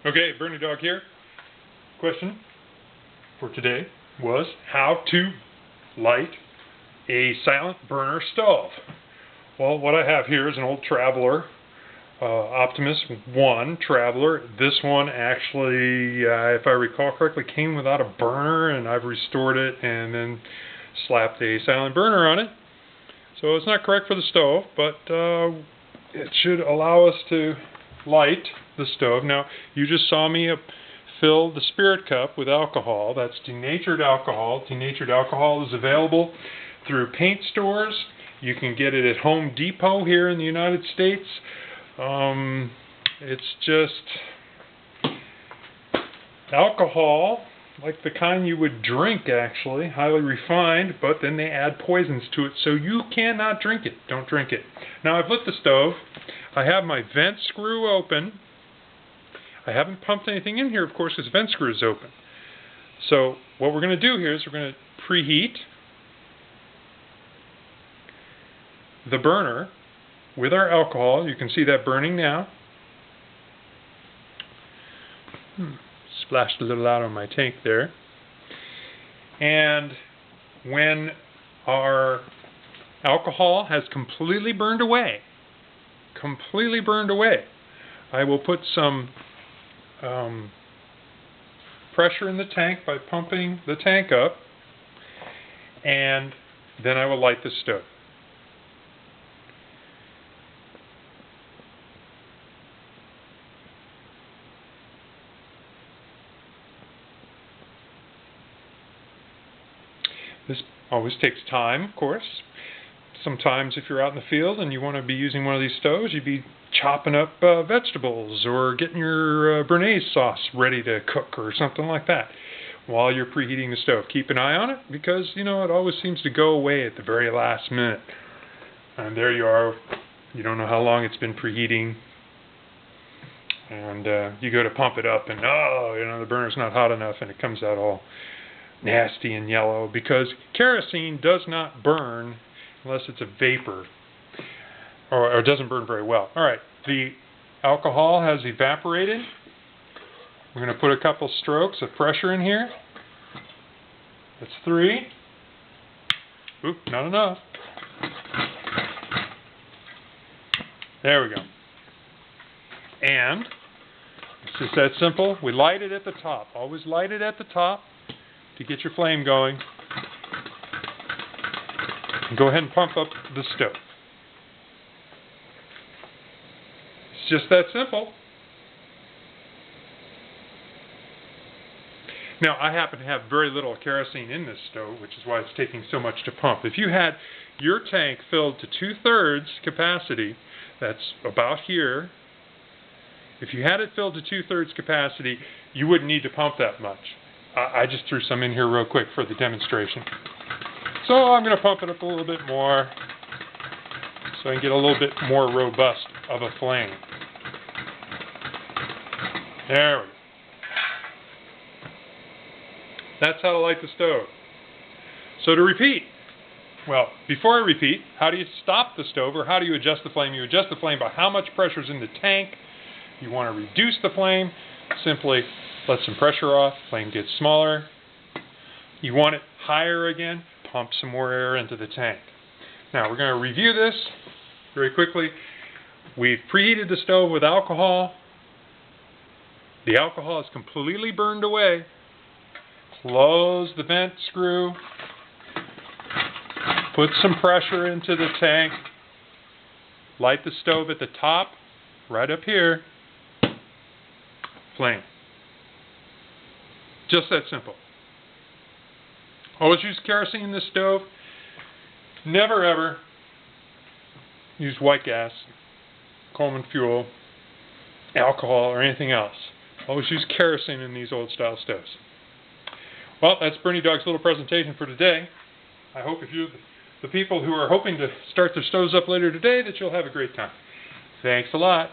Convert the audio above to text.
Okay, BernieDawg here. Question for today was how to light a silent burner stove. Well, what I have here is an old Traveler, Optimus 1 Traveler. This one actually, if I recall correctly, came without a burner, and I've restored it and then slapped a silent burner on it. So it's not correct for the stove, but it should allow us to light the stove. Now, you just saw me fill the spirit cup with alcohol. That's denatured alcohol. Denatured alcohol is available through paint stores. You can get it at Home Depot here in the United States. It's just alcohol, like the kind you would drink, actually, highly refined, but then they add poisons to it, so you cannot drink it. Don't drink it. Now, I've lit the stove. I have my vent screw open. I haven't pumped anything in here, of course, because the vent screw is open. So what we're going to do here is we're going to preheat the burner with our alcohol. You can see that burning now. Splashed a little out on my tank there. And when our alcohol has completely burned away, I will put some pressure in the tank by pumping the tank up, and then I will light the stove. This always takes time, of course. Sometimes if you're out in the field and you want to be using one of these stoves, you'd be chopping up vegetables or getting your Béarnaise sauce ready to cook or something like that while you're preheating the stove. Keep an eye on it because, you know, it always seems to go away at the very last minute. And there you are. You don't know how long it's been preheating. And you go to pump it up and, oh, you know, the burner's not hot enough, and it comes out all nasty and yellow because kerosene does not burn unless it's a vapor, or doesn't burn very well. Alright, the alcohol has evaporated. We're going to put a couple strokes of pressure in here. That's 3. Oop, not enough. There we go. And it's just that simple. We light it at the top. Always light it at the top to get your flame going. And go ahead and pump up the stove. It's just that simple. Now, I happen to have very little kerosene in this stove, which is why it's taking so much to pump. If you had your tank filled to 2/3 capacity, that's about here. If you had it filled to 2/3 capacity, you wouldn't need to pump that much. I just threw some in here real quick for the demonstration. So I'm going to pump it up a little bit more so I can get a little bit more robust of a flame. There we go. That's how to light the stove. So to repeat, well, before I repeat, how do you stop the stove, or how do you adjust the flame? You adjust the flame by how much pressure is in the tank. You want to reduce the flame, simply let some pressure off, flame gets smaller. You want it higher again, pump some more air into the tank. Now we're going to review this very quickly. We've preheated the stove with alcohol. The alcohol is completely burned away. Close the vent screw. Put some pressure into the tank. Light the stove at the top, right up here. Flame. Just that simple. Always use kerosene in the stove. Never ever use white gas, Coleman fuel, alcohol, or anything else. Always use kerosene in these old style stoves. Well, that's BernieDawg's little presentation for today. I hope if you're the people who are hoping to start their stoves up later today that you'll have a great time. Thanks a lot.